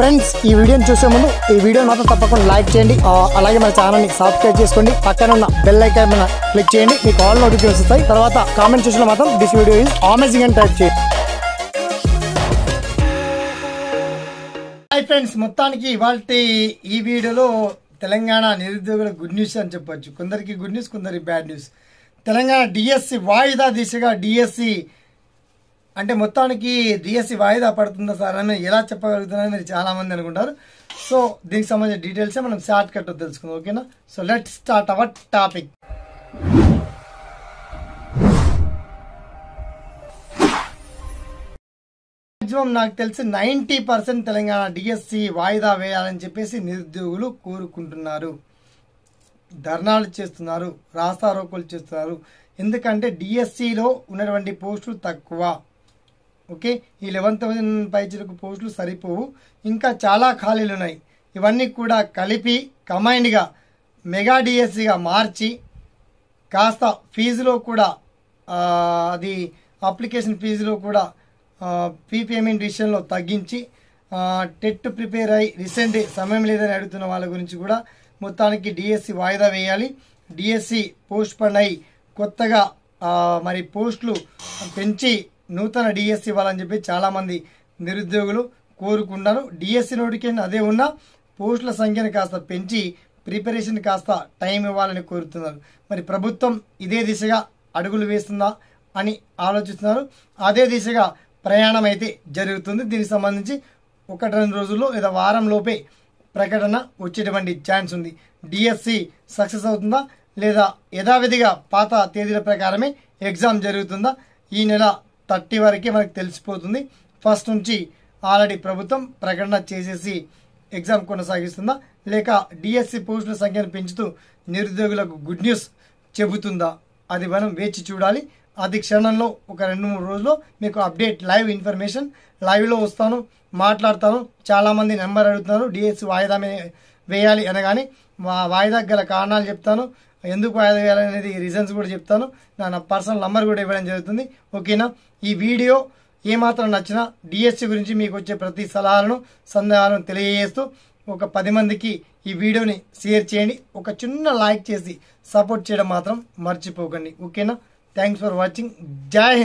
Friends ఈ వీడియోని చూసే ముందు ఈ వీడియో మాత్రం తప్పకుండా లైక్ చేయండి, అలాగే మన ఛానల్ని సబ్స్క్రైబ్ చేసుకోండి, పక్కన ఉన్న బెల్ ఐకాన్ మీద క్లిక్ చేయండి, మీకు ఆల్ నోటిఫికేషన్స్ వస్తాయి. తర్వాత కామెంట్ సెక్షన్లో మాత్రం దిస్ వీడియో ఈజ్ అమేజింగ్ అని టైప్ చేయండి. హాయ్ ఫ్రెండ్స్, మొత్తానికి ఇవాళ ఈ వీడియోలో తెలంగాణ నిరుద్యోగుల గుడ్ న్యూస్ అని చెప్పొచ్చు. కొందరికి గుడ్ న్యూస్, కొందరికి బ్యాడ్ న్యూస్. తెలంగాణ డిఎస్సి వాయిదా దిశగా డిఎస్సి అంటే మొత్తానికి డిఎస్సి వాయిదా పడుతుందా సార్ అని ఎలా చెప్పగలుగుతున్నారని మీరు చాలామంది అనుకుంటారు. సో దీనికి సంబంధించిన డీటెయిల్స్ మనం షార్ట్ కట్ తెలుసుకుందాం, ఓకేనా? So let's start our topic. Maximum నాకు తెలిసి 90% తెలంగాణ డిఎస్సి వాయిదా వేయాలని చెప్పేసి నిరుద్యోగులు కోరుకుంటున్నారు. ధర్నాలు చేస్తున్నారు, రాస్తారోకోలు చేస్తున్నారు. ఎందుకంటే డిఎస్సిలో ఉన్నటువంటి పోస్టులు తక్కువ. ఓకే, ఈ 11,000 పైచలకు పోస్టులు సరిపోవు, ఇంకా చాలా ఖాళీలు ఉన్నాయి. ఇవన్నీ కూడా కలిపి కంబైన్డ్గా మెగా డిఎస్సిగా మార్చి కాస్త ఫీజులో కూడా అది అప్లికేషన్ ఫీజులో కూడా ఫీ పేమెంట్ విషయంలో తగ్గించి టెట్ ప్రిపేర్ అయ్యి రీసెంట్ సమయం లేదని అడుగుతున్న వాళ్ళ గురించి కూడా మొత్తానికి డిఎస్సి వాయిదా వేయాలి. డిఎస్సి పోస్ట్ పోన్ అయ్యి కొత్తగా మరి పోస్టులు పెంచి నూతన డిఎస్సి ఇవ్వాలని చెప్పి చాలామంది నిరుద్యోగులు కోరుకున్నారు. డిఎస్సి నోటిఫికేషన్ అదే ఉన్న పోస్టుల సంఖ్యను కాస్త పెంచి ప్రిపరేషన్ కాస్త టైం ఇవ్వాలని కోరుతున్నారు. మరి ప్రభుత్వం ఇదే దిశగా అడుగులు వేస్తుందా అని ఆలోచిస్తున్నారు. అదే దిశగా ప్రయాణం అయితే జరుగుతుంది. దీనికి సంబంధించి 1-2 రోజుల్లో లేదా వారం లోపే ప్రకటన వచ్చేటువంటి ఛాన్స్ ఉంది. డిఎస్సి సక్సెస్ అవుతుందా లేదా యథావిధిగా పాత తేదీల ప్రకారమే ఎగ్జామ్ జరుగుతుందా ఈ నెల 30 వరకే మనకు తెలిసిపోతుంది. ఫస్ట్ నుంచి ఆల్రెడీ ప్రభుత్వం ప్రకటన చేసేసి ఎగ్జామ్ కొనసాగిస్తుందా లేక డిఎస్సి పోస్టుల సంఖ్యను పెంచుతూ నిరుద్యోగులకు గుడ్ న్యూస్ చెబుతుందా అది మనం వేచి చూడాలి. అది క్షణంలో 1-2-3 రోజుల్లో మీకు అప్డేట్ లైవ్ ఇన్ఫర్మేషన్ లైవ్లో వస్తాను, మాట్లాడతాను. చాలామంది నెంబర్ అడుగుతున్నారు డిఎస్సి వాయిదా వేయాలి అనగానే వాయిదా గల కారణాలు చెప్తాను, ఎందుకు వాయిదా వేయాలనేది రీజన్స్ కూడా చెప్తాను. నా పర్సనల్ నంబర్ కూడా ఇవ్వడం జరుగుతుంది, ఓకేనా? ఈ వీడియో ఏమాత్రం నచ్చినా డిఎస్సి గురించి మీకు వచ్చే ప్రతి సలహాలను సందేహాలను తెలియజేస్తూ ఒక 10 మందికి ఈ వీడియోని షేర్ చేయండి. ఒక చిన్న లైక్ చేసి సపోర్ట్ చేయడం మాత్రం మర్చిపోకండి, ఓకేనా? Thanks for watching. జై హింద్.